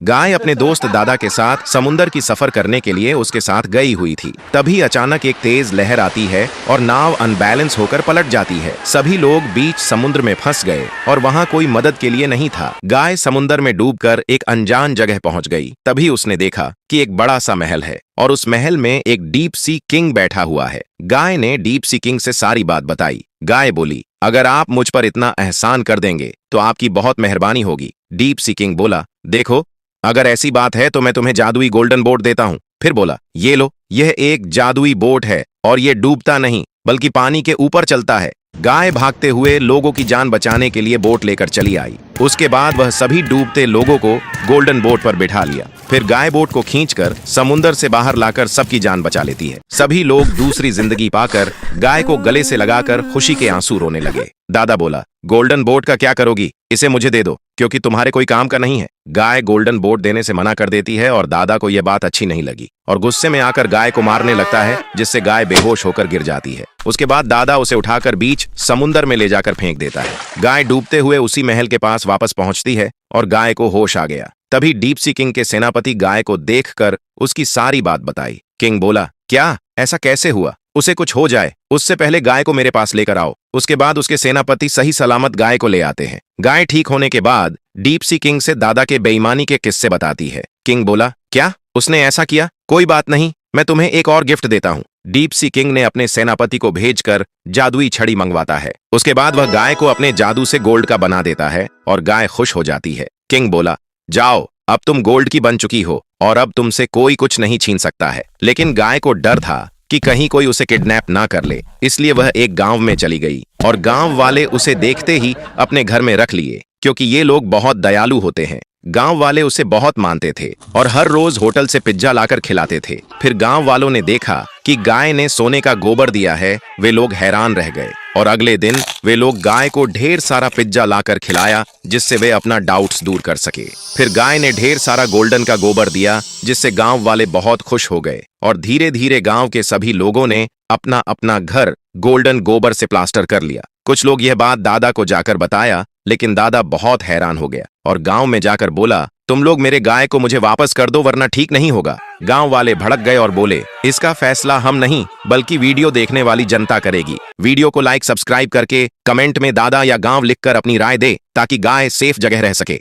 गाय अपने दोस्त दादा के साथ समुंदर की सफर करने के लिए उसके साथ गई हुई थी। तभी अचानक एक तेज लहर आती है और नाव अनबैलेंस होकर पलट जाती है। सभी लोग बीच समुद्र में फंस गए और वहां कोई मदद के लिए नहीं था। गाय समुद्र में डूबकर एक अनजान जगह पहुंच गई। तभी उसने देखा कि एक बड़ा सा महल है और उस महल में एक डीप सी किंग बैठा हुआ है। गाय ने डीप सी किंग से सारी बात बताई। गाय बोली, अगर आप मुझ पर इतना एहसान कर देंगे तो आपकी बहुत मेहरबानी होगी। डीप सी किंग बोला, देखो, अगर ऐसी बात है तो मैं तुम्हें जादुई गोल्डन बोट देता हूं। फिर बोला, ये लो, यह एक जादुई बोट है और ये डूबता नहीं बल्कि पानी के ऊपर चलता है। गाय भागते हुए लोगों की जान बचाने के लिए बोट लेकर चली आई। उसके बाद वह सभी डूबते लोगों को गोल्डन बोट पर बिठा लिया। फिर गाय बोट को खींचकर समुंदर से बाहर लाकर सबकी जान बचा लेती है। सभी लोग दूसरी जिंदगी पाकर गाय को गले से लगाकर खुशी के आंसू रोने लगे। दादा बोला, गोल्डन बोट का क्या करोगी? इसे मुझे दे दो, क्योंकि तुम्हारे कोई काम का नहीं है। गाय गोल्डन बोट देने से मना कर देती है और दादा को यह बात अच्छी नहीं लगी और गुस्से में आकर गाय को मारने लगता है, जिससे गाय बेहोश होकर गिर जाती है। उसके बाद दादा उसे उठाकर बीच समुंदर में ले जाकर फेंक देता है। गाय डूबते हुए उसी महल के पास वापस पहुंचती है और गाय को होश आ गया। तभी डीप सी किंग के सेनापति गाय को देखकर उसकी सारी बात बताई। किंग बोला, क्या ऐसा कैसे हुआ? उसे कुछ हो जाए उससे पहले गाय को मेरे पास लेकर आओ। उसके बाद उसके सेनापति सही सलामत गाय को ले आते हैं। गाय ठीक होने के बाद डीप सी किंग से दादा के बेईमानी के किस्से बताती है। किंग बोला, क्या उसने ऐसा किया? कोई बात नहीं, मैं तुम्हें एक और गिफ्ट देता हूँ। डीप सी किंग ने अपने सेनापति को भेजकर जादुई छड़ी मंगवाता है। उसके बाद वह गाय को अपने जादू से गोल्ड का बना देता है और गाय खुश हो जाती है। किंग बोला, जाओ, अब तुम गोल्ड की बन चुकी हो और अब तुमसे कोई कुछ नहीं छीन सकता है। लेकिन गाय को डर था कि कहीं कोई उसे किडनैप ना कर ले, इसलिए वह एक गांव में चली गई और गांव वाले उसे देखते ही अपने घर में रख लिए, क्योंकि ये लोग बहुत दयालु होते हैं। गांव वाले उसे बहुत मानते थे और हर रोज होटल से पिज्जा लाकर खिलाते थे। फिर गांव वालों ने देखा कि गाय ने सोने का गोबर दिया है। वे लोग हैरान रह गए और अगले दिन वे लोग गाय को ढेर सारा पिज्जा लाकर खिलाया, जिससे वे अपना डाउट्स दूर कर सके। फिर गाय ने ढेर सारा गोल्डन का गोबर दिया, जिससे गांव वाले बहुत खुश हो गए और धीरे धीरे गांव के सभी लोगों ने अपना अपना घर गोल्डन गोबर से प्लास्टर कर लिया। कुछ लोग यह बात दादा को जाकर बताया, लेकिन दादा बहुत हैरान हो गया और गांव में जाकर बोला, तुम लोग मेरे गाय को मुझे वापस कर दो वरना ठीक नहीं होगा। गांव वाले भड़क गए और बोले, इसका फैसला हम नहीं बल्कि वीडियो देखने वाली जनता करेगी। वीडियो को लाइक सब्सक्राइब करके कमेंट में दादा या गांव लिखकर अपनी राय दे, ताकि गाय सेफ जगह रह सके।